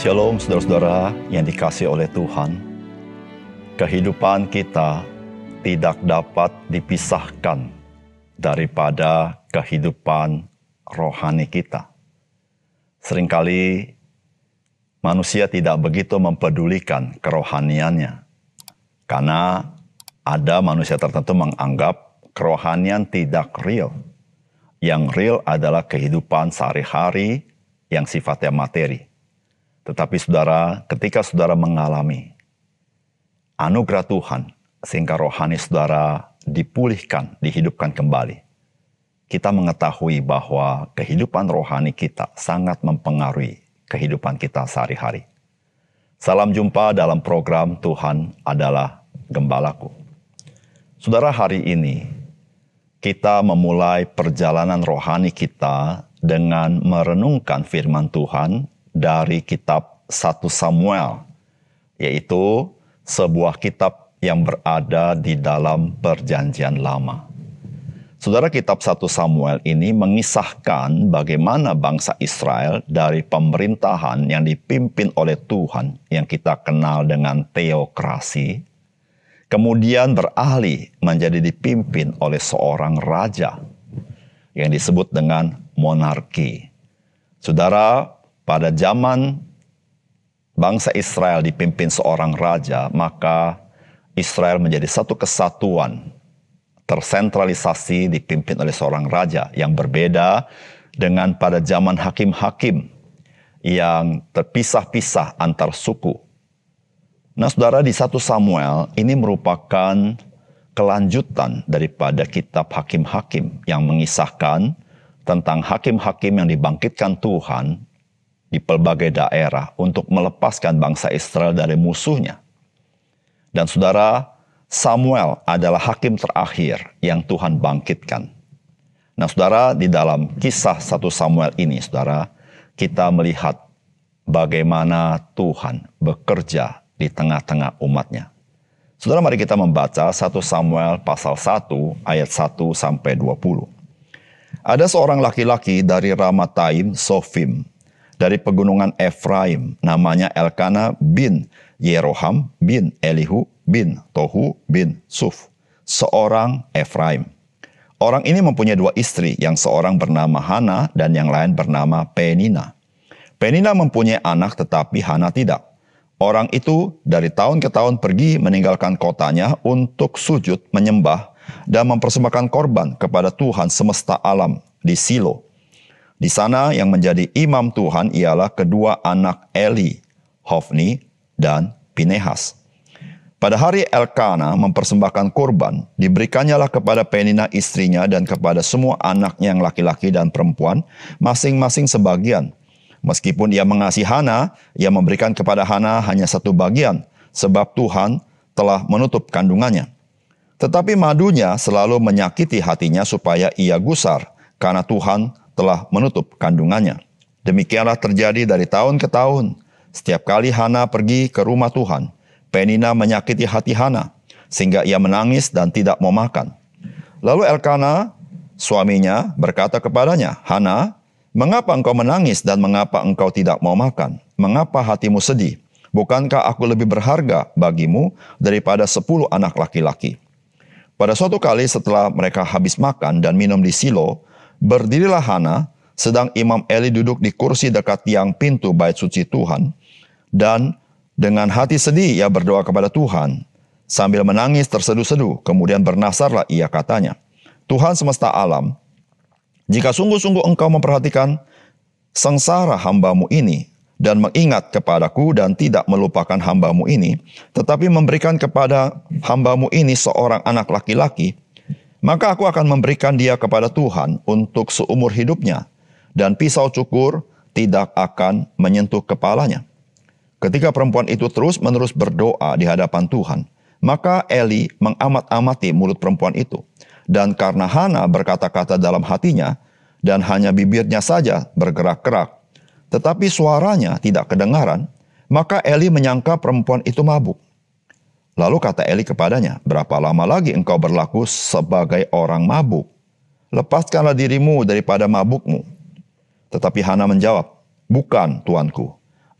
Shalom saudara-saudara yang dikasihi oleh Tuhan. Kehidupan kita tidak dapat dipisahkan daripada kehidupan rohani kita. Seringkali manusia tidak begitu mempedulikan kerohaniannya. Karena ada manusia tertentu menganggap kerohanian tidak real. Yang real adalah kehidupan sehari-hari yang sifatnya materi. Tetapi saudara, ketika saudara mengalami anugerah Tuhan, sehingga rohani saudara dipulihkan, dihidupkan kembali, kita mengetahui bahwa kehidupan rohani kita sangat mempengaruhi kehidupan kita sehari-hari. Salam jumpa dalam program Tuhan adalah Gembalaku. Saudara, hari ini kita memulai perjalanan rohani kita dengan merenungkan firman Tuhan dari kitab 1 Samuel, yaitu sebuah kitab yang berada di dalam perjanjian lama. Saudara, kitab 1 Samuel ini mengisahkan bagaimana bangsa Israel dari pemerintahan yang dipimpin oleh Tuhan, yang kita kenal dengan teokrasi, kemudian beralih menjadi dipimpin oleh seorang raja, yang disebut dengan monarki. Saudara, pada zaman bangsa Israel dipimpin seorang raja, maka Israel menjadi satu kesatuan, tersentralisasi dipimpin oleh seorang raja, yang berbeda dengan pada zaman hakim-hakim yang terpisah-pisah antar suku. Nah saudara, di 1 Samuel ini merupakan kelanjutan daripada kitab hakim-hakim yang mengisahkan tentang hakim-hakim yang dibangkitkan Tuhan di pelbagai daerah untuk melepaskan bangsa Israel dari musuhnya. Dan saudara, Samuel adalah hakim terakhir yang Tuhan bangkitkan. Nah saudara, di dalam kisah 1 Samuel ini, saudara, kita melihat bagaimana Tuhan bekerja di tengah-tengah umatnya. Saudara, mari kita membaca 1 Samuel pasal 1 ayat 1 sampai 20. Ada seorang laki-laki dari Ramataim Sofim, dari pegunungan Efraim, namanya Elkana bin Yeroham bin Elihu bin Tohu bin Suf, seorang Efraim. Orang ini mempunyai 2 istri, yang seorang bernama Hana dan yang lain bernama Penina. Penina mempunyai anak tetapi Hana tidak. Orang itu dari tahun ke tahun pergi meninggalkan kotanya untuk sujud, menyembah, dan mempersembahkan korban kepada Tuhan semesta alam di Silo. Di sana yang menjadi imam Tuhan ialah kedua anak Eli, Hofni dan Pinehas. Pada hari Elkana mempersembahkan korban, diberikannya kepada Penina istrinya dan kepada semua anaknya yang laki-laki dan perempuan, masing-masing sebagian. Meskipun ia mengasihi Hana, ia memberikan kepada Hana hanya 1 bagian, sebab Tuhan telah menutup kandungannya. Tetapi madunya selalu menyakiti hatinya supaya ia gusar, karena Tuhan telah menutup kandungannya. Demikianlah terjadi dari tahun ke tahun. Setiap kali Hana pergi ke rumah Tuhan, Penina menyakiti hati Hana, sehingga ia menangis dan tidak mau makan. Lalu Elkana, suaminya, berkata kepadanya, "Hana, mengapa engkau menangis dan mengapa engkau tidak mau makan? Mengapa hatimu sedih? Bukankah aku lebih berharga bagimu daripada 10 anak laki-laki?" Pada suatu kali setelah mereka habis makan dan minum di Silo, berdirilah Hana, sedang Imam Eli duduk di kursi dekat tiang pintu bait suci Tuhan, dan dengan hati sedih ia berdoa kepada Tuhan. Sambil menangis terseduh-seduh, kemudian bernasarlah ia, katanya, "Tuhan semesta alam, jika sungguh-sungguh engkau memperhatikan sengsara hambamu ini, dan mengingat kepadaku dan tidak melupakan hambamu ini, tetapi memberikan kepada hambamu ini seorang anak laki-laki, maka aku akan memberikan dia kepada Tuhan untuk seumur hidupnya, dan pisau cukur tidak akan menyentuh kepalanya." Ketika perempuan itu terus-menerus berdoa di hadapan Tuhan, maka Eli mengamat-amati mulut perempuan itu. Dan karena Hana berkata-kata dalam hatinya, dan hanya bibirnya saja bergerak-gerak, tetapi suaranya tidak kedengaran, maka Eli menyangka perempuan itu mabuk. Lalu kata Eli kepadanya, "Berapa lama lagi engkau berlaku sebagai orang mabuk? Lepaskanlah dirimu daripada mabukmu." Tetapi Hana menjawab, "Bukan, tuanku.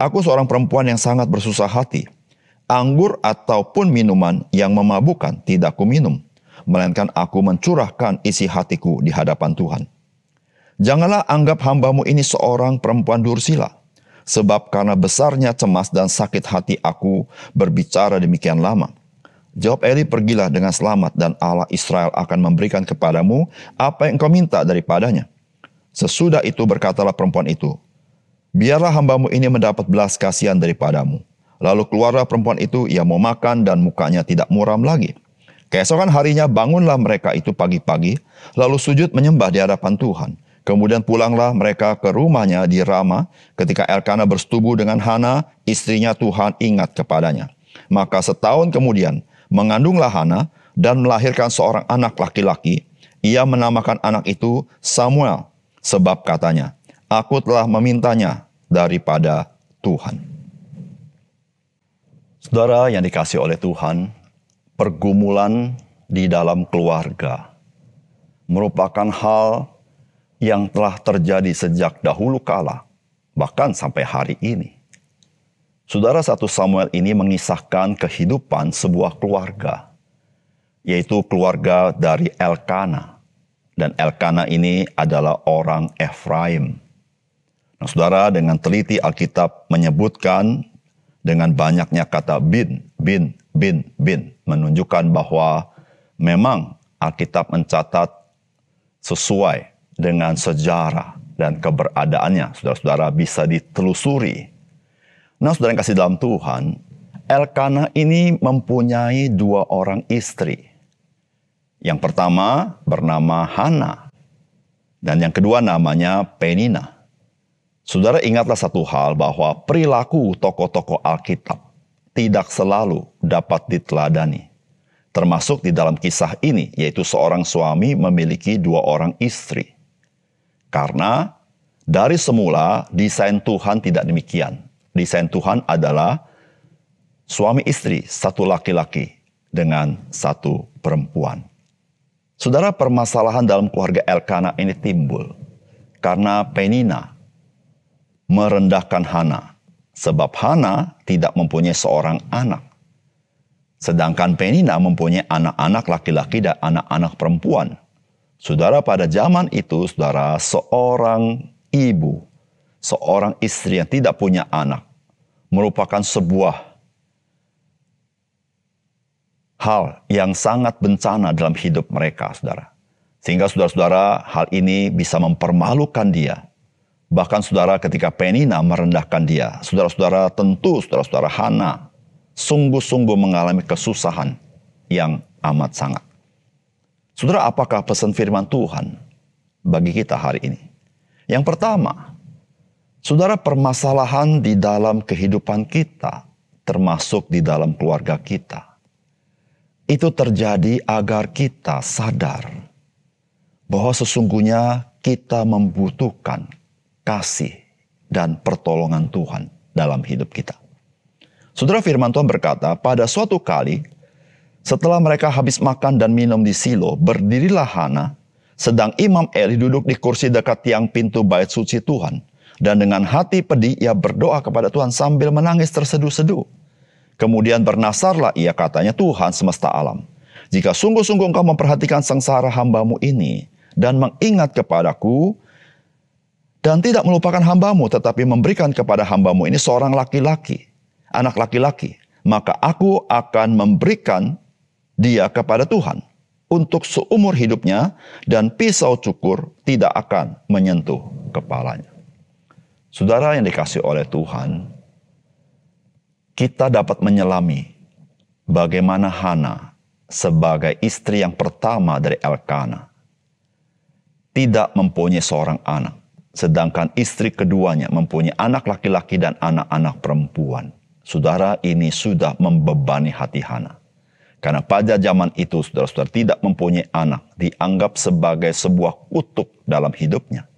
Aku seorang perempuan yang sangat bersusah hati. Anggur ataupun minuman yang memabukkan tidak kuminum, melainkan aku mencurahkan isi hatiku di hadapan Tuhan. Janganlah anggap hambamu ini seorang perempuan dursila, sebab karena besarnya cemas dan sakit hati aku berbicara demikian lama. Jawab Eli, pergilah dengan selamat dan Allah Israel akan memberikan kepadamu apa yang kau minta daripadanya. Sesudah itu berkatalah perempuan itu, biarlah hambamu ini mendapat belas kasihan daripadamu. Lalu keluarlah perempuan itu, ia mau makan dan mukanya tidak muram lagi. Keesokan harinya bangunlah mereka itu pagi-pagi, lalu sujud menyembah di hadapan Tuhan. Kemudian pulanglah mereka ke rumahnya di Rama, ketika Elkana bersetubuh dengan Hana, istrinya Tuhan ingat kepadanya. Maka setahun kemudian, mengandunglah Hana dan melahirkan seorang anak laki-laki. Ia menamakan anak itu Samuel, sebab katanya, aku telah memintanya daripada Tuhan. Saudara yang dikasihi oleh Tuhan, pergumulan di dalam keluarga merupakan hal yang telah terjadi sejak dahulu kala, bahkan sampai hari ini. Saudara, 1 Samuel ini mengisahkan kehidupan sebuah keluarga, yaitu keluarga dari Elkana. Dan Elkana ini adalah orang Efraim. Nah, saudara, dengan teliti Alkitab menyebutkan dengan banyaknya kata bin, menunjukkan bahwa memang Alkitab mencatat sesuai dengan sejarah dan keberadaannya. Saudara-saudara bisa ditelusuri. Nah, saudara yang kasih dalam Tuhan, Elkana ini mempunyai 2 orang istri. Yang pertama bernama Hana, dan yang kedua namanya Penina. Saudara, ingatlah satu hal, bahwa perilaku tokoh-tokoh Alkitab tidak selalu dapat diteladani. Termasuk di dalam kisah ini, yaitu seorang suami memiliki 2 orang istri. Karena dari semula desain Tuhan tidak demikian. Desain Tuhan adalah suami istri, 1 laki-laki dengan 1 perempuan. Saudara, permasalahan dalam keluarga Elkana ini timbul karena Penina merendahkan Hana, sebab Hana tidak mempunyai seorang anak. Sedangkan Penina mempunyai anak-anak laki-laki dan anak-anak perempuan. Saudara, pada zaman itu, saudara, seorang ibu, seorang istri yang tidak punya anak merupakan sebuah hal yang sangat bencana dalam hidup mereka, saudara. Sehingga saudara-saudara, hal ini bisa mempermalukan dia. Bahkan saudara, ketika Penina merendahkan dia, saudara-saudara, tentu saudara-saudara Hana sungguh-sungguh mengalami kesusahan yang amat sangat. Saudara, apakah pesan firman Tuhan bagi kita hari ini? Yang pertama, saudara, permasalahan di dalam kehidupan kita, termasuk di dalam keluarga kita, itu terjadi agar kita sadar bahwa sesungguhnya kita membutuhkan kasih dan pertolongan Tuhan dalam hidup kita. Saudara, firman Tuhan berkata, pada suatu kali setelah mereka habis makan dan minum di Silo, berdirilah Hana, sedang Imam Eli duduk di kursi dekat tiang pintu bait suci Tuhan. Dan dengan hati pedih ia berdoa kepada Tuhan sambil menangis terseduh-seduh. Kemudian bernasarlah ia, katanya, Tuhan semesta alam, jika sungguh-sungguh engkau memperhatikan sengsara hambamu ini, dan mengingat kepadaku, dan tidak melupakan hambamu, tetapi memberikan kepada hambamu ini seorang laki-laki, anak laki-laki, maka aku akan memberikan dia kepada Tuhan untuk seumur hidupnya, dan pisau cukur tidak akan menyentuh kepalanya. Saudara yang dikasihi oleh Tuhan, kita dapat menyelami bagaimana Hana sebagai istri yang pertama dari Elkana tidak mempunyai seorang anak, sedangkan istri keduanya mempunyai anak laki-laki dan anak-anak perempuan. Saudara, ini sudah membebani hati Hana. Karena pada zaman itu, saudara-saudara, tidak mempunyai anak dianggap sebagai sebuah kutuk dalam hidupnya.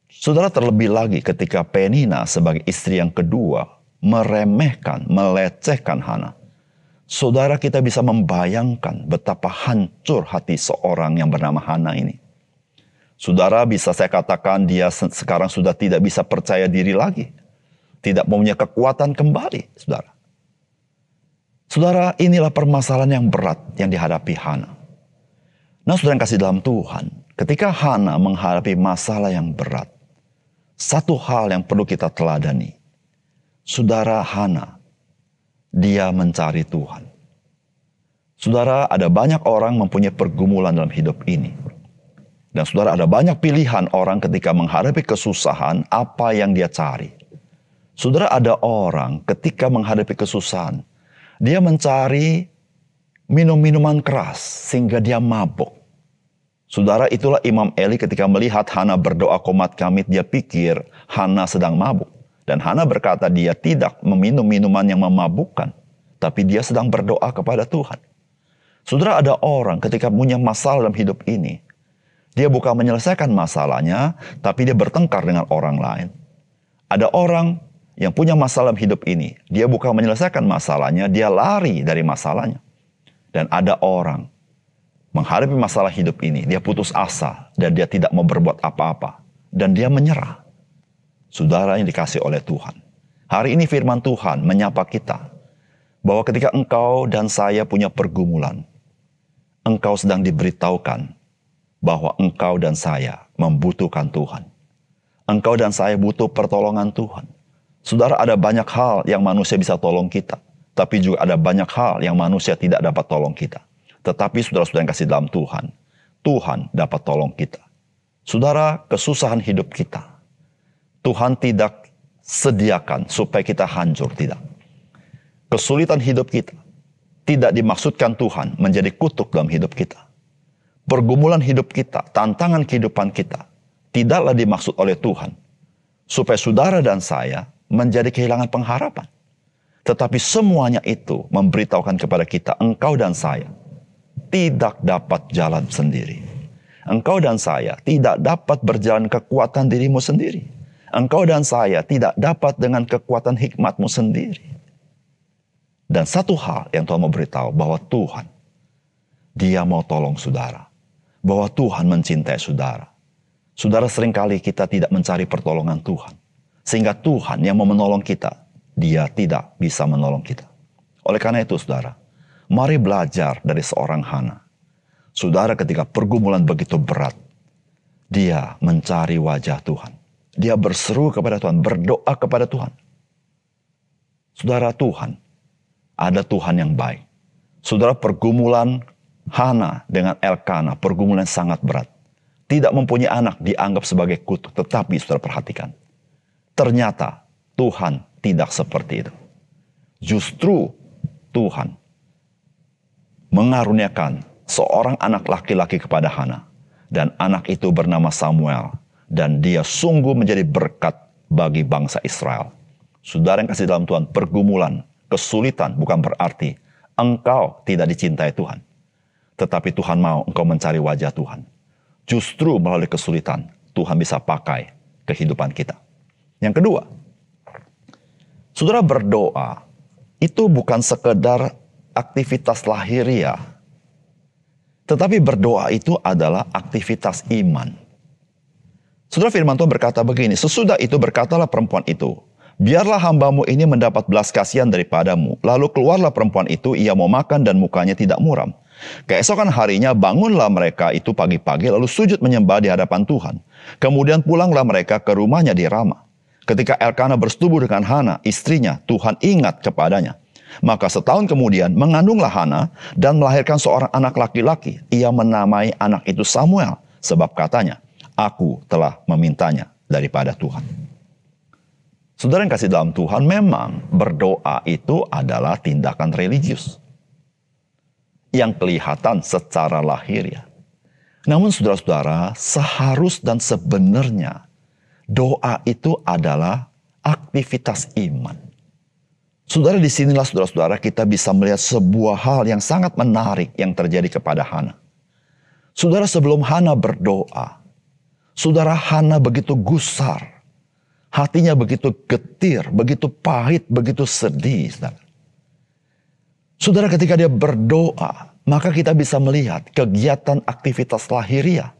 Saudara, terlebih lagi ketika Penina sebagai istri yang kedua meremehkan, melecehkan Hana. Saudara, kita bisa membayangkan betapa hancur hati seorang yang bernama Hana ini. Saudara, bisa saya katakan dia sekarang sudah tidak bisa percaya diri lagi. tidak mempunyai kekuatan kembali, saudara. Saudara, inilah permasalahan yang berat yang dihadapi Hana. Nah, saudara yang kasih dalam Tuhan, ketika Hana menghadapi masalah yang berat, satu hal yang perlu kita teladani. Saudara, Hana, dia mencari Tuhan. Saudara, ada banyak orang mempunyai pergumulan dalam hidup ini. Dan saudara, ada banyak pilihan orang ketika menghadapi kesusahan apa yang dia cari. Saudara, ada orang ketika menghadapi kesusahan, dia mencari minum-minuman keras sehingga dia mabuk. Saudara, itulah Imam Eli ketika melihat Hana berdoa qomat kamit, dia pikir Hana sedang mabuk. Dan Hana berkata dia tidak meminum minuman yang memabukkan, tapi dia sedang berdoa kepada Tuhan. Saudara, ada orang ketika punya masalah dalam hidup ini, dia bukan menyelesaikan masalahnya, tapi dia bertengkar dengan orang lain. Ada orang yang punya masalah dalam hidup ini, dia bukan menyelesaikan masalahnya, dia lari dari masalahnya. Dan ada orang menghadapi masalah hidup ini, dia putus asa dan dia tidak mau berbuat apa-apa. Dan dia menyerah. Saudara yang dikasih oleh Tuhan. Hari ini firman Tuhan menyapa kita. Bahwa ketika engkau dan saya punya pergumulan, engkau sedang diberitahukan bahwa engkau dan saya membutuhkan Tuhan. Engkau dan saya butuh pertolongan Tuhan. Saudara, ada banyak hal yang manusia bisa tolong kita. Tapi juga ada banyak hal yang manusia tidak dapat tolong kita. Tetapi saudara-saudara yang kasih dalam Tuhan, Tuhan dapat tolong kita. Saudara, kesusahan hidup kita, Tuhan tidak sediakan supaya kita hancur, tidak. Kesulitan hidup kita, tidak dimaksudkan Tuhan menjadi kutuk dalam hidup kita. Pergumulan hidup kita, tantangan kehidupan kita, tidaklah dimaksud oleh Tuhan supaya saudara dan saya menjadi kehilangan pengharapan. Tetapi semuanya itu memberitahukan kepada kita, engkau dan saya tidak dapat jalan sendiri. Engkau dan saya tidak dapat berjalan kekuatan dirimu sendiri. Engkau dan saya tidak dapat dengan kekuatan hikmatmu sendiri. Dan satu hal yang Tuhan mau beritahu, bahwa Tuhan, Dia mau tolong saudara. Bahwa Tuhan mencintai saudara. Saudara, seringkali kita tidak mencari pertolongan Tuhan. Sehingga Tuhan yang mau menolong kita, Dia tidak bisa menolong kita. Oleh karena itu, saudara, mari belajar dari seorang Hana. Saudara, ketika pergumulan begitu berat, dia mencari wajah Tuhan. Dia berseru kepada Tuhan, berdoa kepada Tuhan. Saudara, Tuhan, ada Tuhan yang baik. Saudara, pergumulan Hana dengan Elkana, pergumulan sangat berat. Tidak mempunyai anak dianggap sebagai kutuk. Tetapi saudara perhatikan, ternyata Tuhan tidak seperti itu. Justru Tuhan mengaruniakan seorang anak laki-laki kepada Hana. Dan anak itu bernama Samuel. Dan dia sungguh menjadi berkat bagi bangsa Israel. Saudara yang kasih dalam Tuhan, pergumulan, kesulitan bukan berarti engkau tidak dicintai Tuhan. Tetapi Tuhan mau engkau mencari wajah Tuhan. Justru melalui kesulitan, Tuhan bisa pakai kehidupan kita. Yang kedua, saudara, berdoa itu bukan sekedar aktivitas lahiriah. Tetapi berdoa itu adalah aktivitas iman. Saudara, firman Tuhan berkata begini, sesudah itu berkatalah perempuan itu, biarlah hambamu ini mendapat belas kasihan daripadamu. Lalu keluarlah perempuan itu, ia mau makan dan mukanya tidak muram. Keesokan harinya bangunlah mereka itu pagi-pagi lalu sujud menyembah di hadapan Tuhan. Kemudian pulanglah mereka ke rumahnya di Rama. Ketika Elkana bersetubuh dengan Hana, istrinya, Tuhan ingat kepadanya. Maka setahun kemudian mengandunglah Hana dan melahirkan seorang anak laki-laki. Ia menamai anak itu Samuel, sebab katanya, aku telah memintanya daripada Tuhan. Saudara yang kasih dalam Tuhan, memang berdoa itu adalah tindakan religius yang kelihatan secara lahiriah. Namun saudara-saudara, seharus dan sebenarnya doa itu adalah aktivitas iman. Saudara, disinilah saudara-saudara kita bisa melihat sebuah hal yang sangat menarik yang terjadi kepada Hana. Saudara, sebelum Hana berdoa, saudara, Hana begitu gusar. Hatinya begitu getir, begitu pahit, begitu sedih. Saudara. Saudara, ketika dia berdoa, maka kita bisa melihat kegiatan aktivitas lahiriah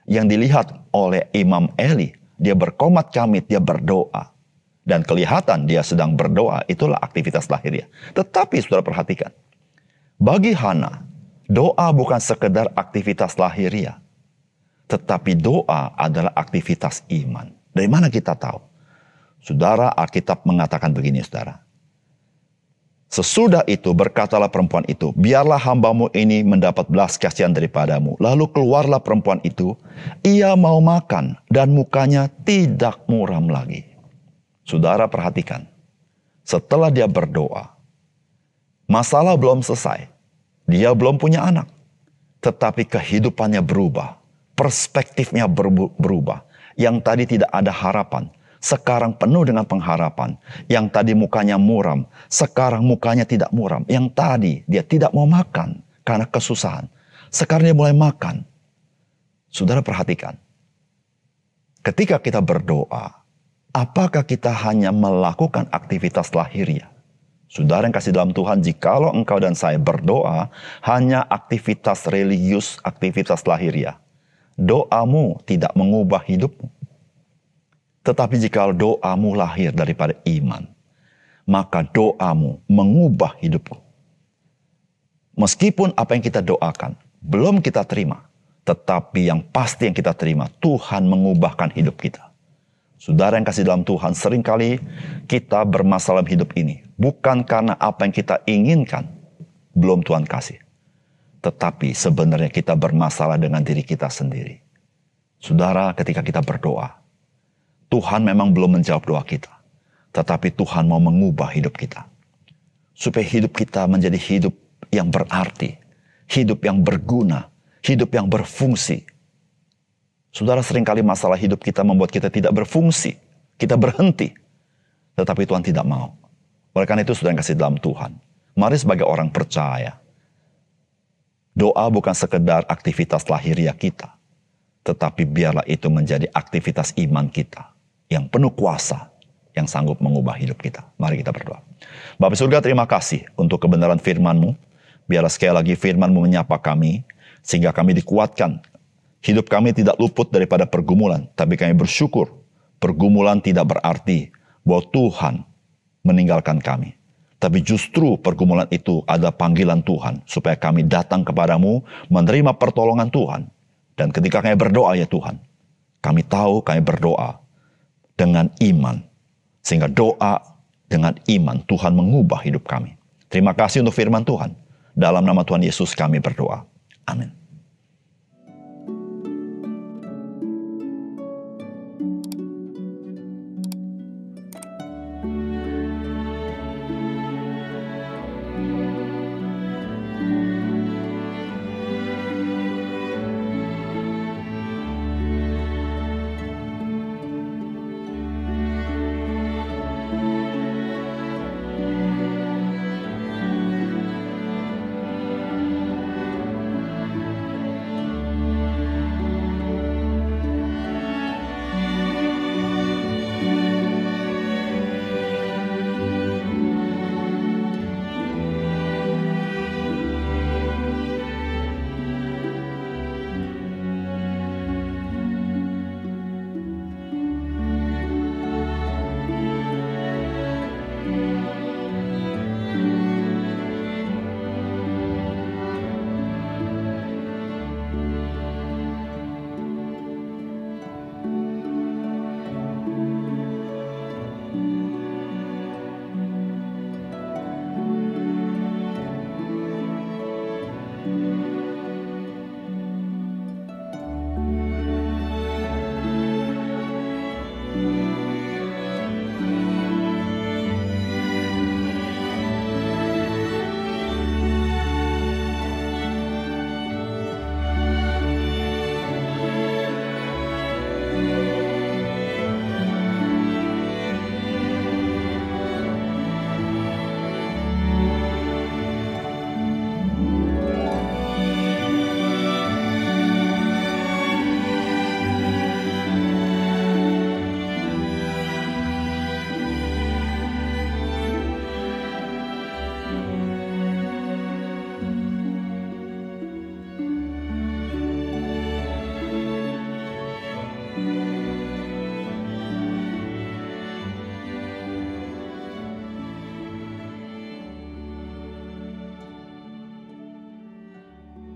yang dilihat oleh Imam Eli. Dia berkomat kamit, dia berdoa. dan kelihatan dia sedang berdoa, itulah aktivitas lahiriah. Tetapi saudara perhatikan, bagi Hana, doa bukan sekedar aktivitas lahiriah, tetapi doa adalah aktivitas iman. Dari mana kita tahu? Saudara, Alkitab mengatakan begini, saudara. Sesudah itu berkatalah perempuan itu, biarlah hambamu ini mendapat belas kasihan daripadamu. Lalu keluarlah perempuan itu, ia mau makan dan mukanya tidak muram lagi. Saudara perhatikan, setelah dia berdoa, masalah belum selesai, dia belum punya anak, tetapi kehidupannya berubah, perspektifnya berubah. Yang tadi tidak ada harapan, sekarang penuh dengan pengharapan. Yang tadi mukanya muram, sekarang mukanya tidak muram. Yang tadi dia tidak mau makan karena kesusahan, sekarang dia mulai makan. Saudara perhatikan, ketika kita berdoa, apakah kita hanya melakukan aktivitas lahiriah? Saudara yang kasih dalam Tuhan, jikalau engkau dan saya berdoa hanya aktivitas religius, aktivitas lahiriah, doamu tidak mengubah hidupmu. Tetapi jika doamu lahir daripada iman, maka doamu mengubah hidupmu. Meskipun apa yang kita doakan belum kita terima, tetapi yang pasti yang kita terima, Tuhan mengubahkan hidup kita. Saudara yang kasih dalam Tuhan, seringkali kita bermasalah hidup ini. Bukan karena apa yang kita inginkan, belum Tuhan kasih. Tetapi sebenarnya kita bermasalah dengan diri kita sendiri. Saudara, ketika kita berdoa, Tuhan memang belum menjawab doa kita. Tetapi Tuhan mau mengubah hidup kita. Supaya hidup kita menjadi hidup yang berarti. Hidup yang berguna. Hidup yang berfungsi. Saudara, seringkali masalah hidup kita membuat kita tidak berfungsi. Kita berhenti. Tetapi Tuhan tidak mau. Oleh karena itu, saudara yang kasih dalam Tuhan, mari sebagai orang percaya, doa bukan sekedar aktivitas lahiriah kita, tetapi biarlah itu menjadi aktivitas iman kita yang penuh kuasa, yang sanggup mengubah hidup kita. Mari kita berdoa. Bapa surga, terima kasih untuk kebenaran firman-Mu. Biarlah sekali lagi firman-Mu menyapa kami, sehingga kami dikuatkan. Hidup kami tidak luput daripada pergumulan, tapi kami bersyukur pergumulan tidak berarti bahwa Tuhan meninggalkan kami. Tapi justru pergumulan itu ada panggilan Tuhan, supaya kami datang kepadamu, menerima pertolongan Tuhan. Dan ketika kami berdoa, ya Tuhan, kami tahu kami berdoa dengan iman. Sehingga doa dengan iman, Tuhan mengubah hidup kami. Terima kasih untuk firman Tuhan. Dalam nama Tuhan Yesus kami berdoa. Amin.